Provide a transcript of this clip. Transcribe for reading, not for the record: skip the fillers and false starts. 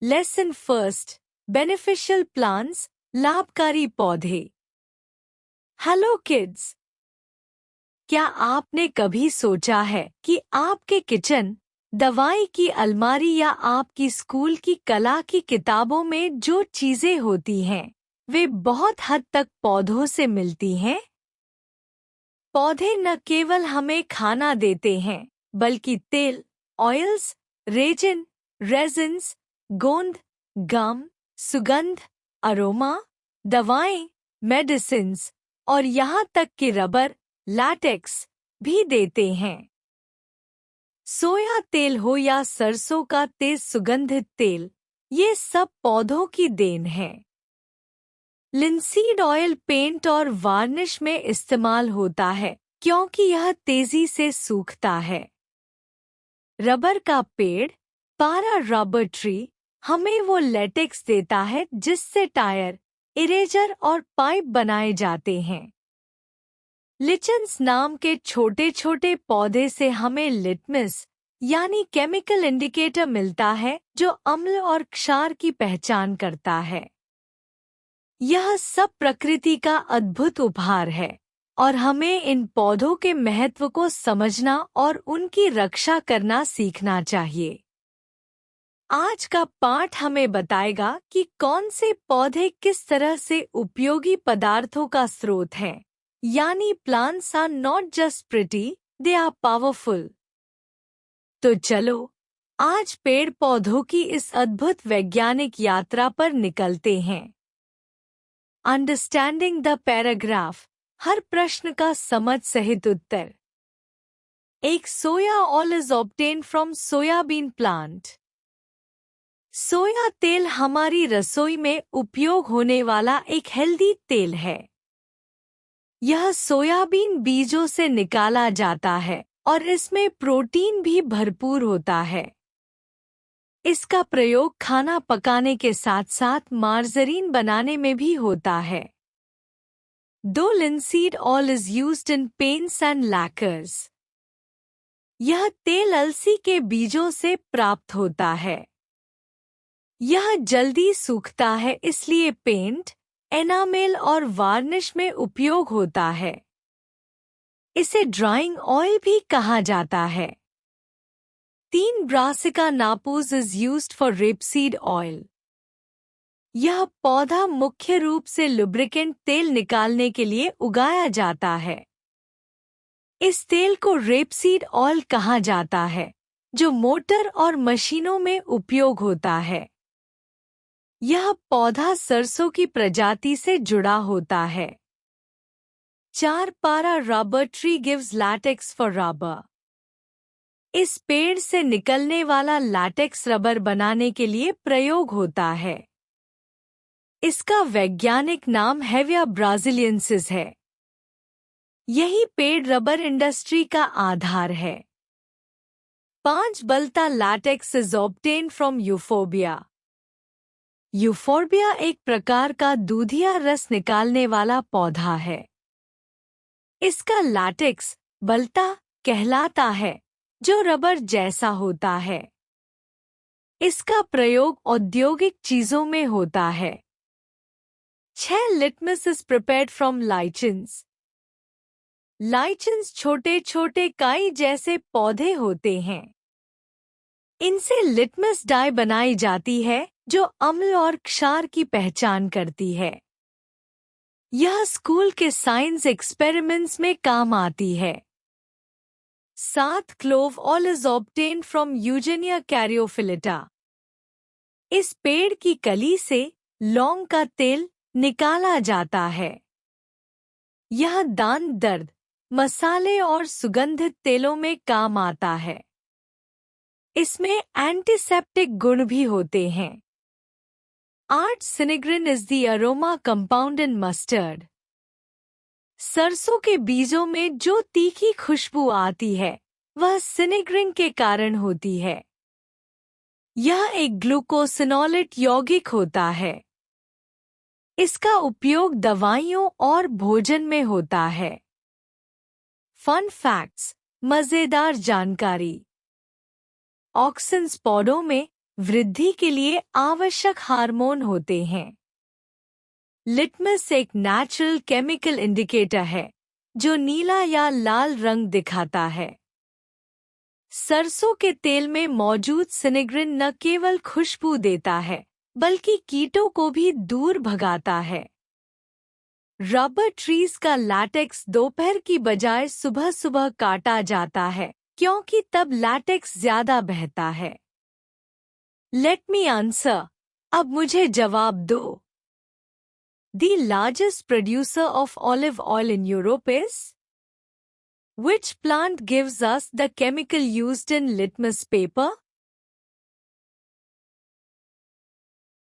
Lesson first, beneficial plants, लाभकारी पौधे। Hello kids, क्या आपने कभी सोचा है कि आपके किचन, दवाई की अलमारी या आपकी स्कूल की कला की किताबों में जो चीजें होती हैं, वे बहुत हद तक पौधों से मिलती हैं? पौधे न केवल हमें खाना देते हैं, बल्कि तेल, ऑयल्स, रेजिन्स, गोंद, गम, सुगंध, अरोमा, दवाएं, मेडिसिन्स और यहाँ तक कि रबर, लैटेक्स भी देते हैं। सोया तेल हो या सरसों का तेज सुगंधित तेल, ये सब पौधों की देन है। लिनसीड ऑयल पेंट और वार्निश में इस्तेमाल होता है क्योंकि यह तेजी से सूखता है। रबर का पेड़, पारा रबर ट्री, हमें वो लेटेक्स देता है जिससे टायर, इरेजर और पाइप बनाए जाते हैं। लिचन्स नाम के छोटे छोटे पौधे से हमें लिटमस यानी केमिकल इंडिकेटर मिलता है जो अम्ल और क्षार की पहचान करता है। यह सब प्रकृति का अद्भुत उपहार है और हमें इन पौधों के महत्व को समझना और उनकी रक्षा करना सीखना चाहिए। आज का पाठ हमें बताएगा कि कौन से पौधे किस तरह से उपयोगी पदार्थों का स्रोत हैं, यानी plants are not just pretty, they are powerful. तो चलो, आज पेड़ पौधों की इस अद्भुत वैज्ञानिक यात्रा पर निकलते हैं। अंडरस्टैंडिंग द पैराग्राफ, हर प्रश्न का समझ सहित उत्तर। एक soya oil is obtain from soybean plant. Soya तेल हमारी रसोई में उपयोग होने वाला एक हेल्दी तेल है। यह सोयाबीन बीजों से निकाला जाता है और इसमें प्रोटीन भी भरपूर होता है। इसका प्रयोग खाना पकाने के साथ साथ मार्जरीन बनाने में भी होता है। दो linseed oil is used in paints and lacquers. यह तेल अलसी के बीजों से प्राप्त होता है। यह जल्दी सूखता है, इसलिए पेंट, एनामेल और वार्निश में उपयोग होता है। इसे ड्राइंग ऑयल भी कहा जाता है। 3 Brassica napus is used for rapeseed oil. यह पौधा मुख्य रूप से लुब्रिकेंट तेल निकालने के लिए उगाया जाता है। इस तेल को रेपसीड ऑयल कहा जाता है, जो मोटर और मशीनों में उपयोग होता है। यह पौधा सरसों की प्रजाति से जुड़ा होता है। 4 पारा rubber tree gives latex for rubber. इस पेड़ से निकलने वाला लैटेक्स रबर बनाने के लिए प्रयोग होता है। इसका वैज्ञानिक नाम हेविया ब्राजिलियंसिस है। यही पेड़ रबर इंडस्ट्री का आधार है। 5 balata latex is obtain from Euphorbia. Euphorbia एक प्रकार का दूधिया रस निकालने वाला पौधा है। इसका लैटेक्स बलता कहलाता है, जो रबर जैसा होता है। इसका प्रयोग औद्योगिक चीजों में होता है। 6 लिटमस इज प्रिपेयर्ड फ्रॉम लाइचन्स। लाइचन्स छोटे छोटे काई जैसे पौधे होते हैं। इनसे लिटमस डाई बनाई जाती है, जो अम्ल और क्षार की पहचान करती है। यह स्कूल के साइंस एक्सपेरिमेंट्स में काम आती है। 7 clove oil is obtain from Eugenia caryophyllata. इस पेड़ की कली से लौंग का तेल निकाला जाता है। यह दांत दर्द, मसाले और सुगंधित तेलों में काम आता है। इसमें एंटीसेप्टिक गुण भी होते हैं। 8 sinigrin is the aroma compound in mustard. सरसों के बीजों में जो तीखी खुशबू आती है, वह सिनेग्रिन के कारण होती है। यह एक ग्लूकोसिनोलेट यौगिक होता है। इसका उपयोग दवाइयों और भोजन में होता है। फन फैक्ट्स, मजेदार जानकारी। ऑक्सिन्स पौधों में वृद्धि के लिए आवश्यक हार्मोन होते हैं। लिटमस एक नेचुरल केमिकल इंडिकेटर है जो नीला या लाल रंग दिखाता है। सरसों के तेल में मौजूद सिनेग्रिन न केवल खुशबू देता है बल्कि कीटों को भी दूर भगाता है। रबर ट्रीज का लैटेक्स दोपहर की बजाय सुबह सुबह काटा जाता है क्योंकि तब लैटेक्स ज्यादा बहता है। लेट मी आंसर, अब मुझे जवाब दो। The largest producer of olive oil in Europe is? Which plant gives us the chemical used in litmus paper?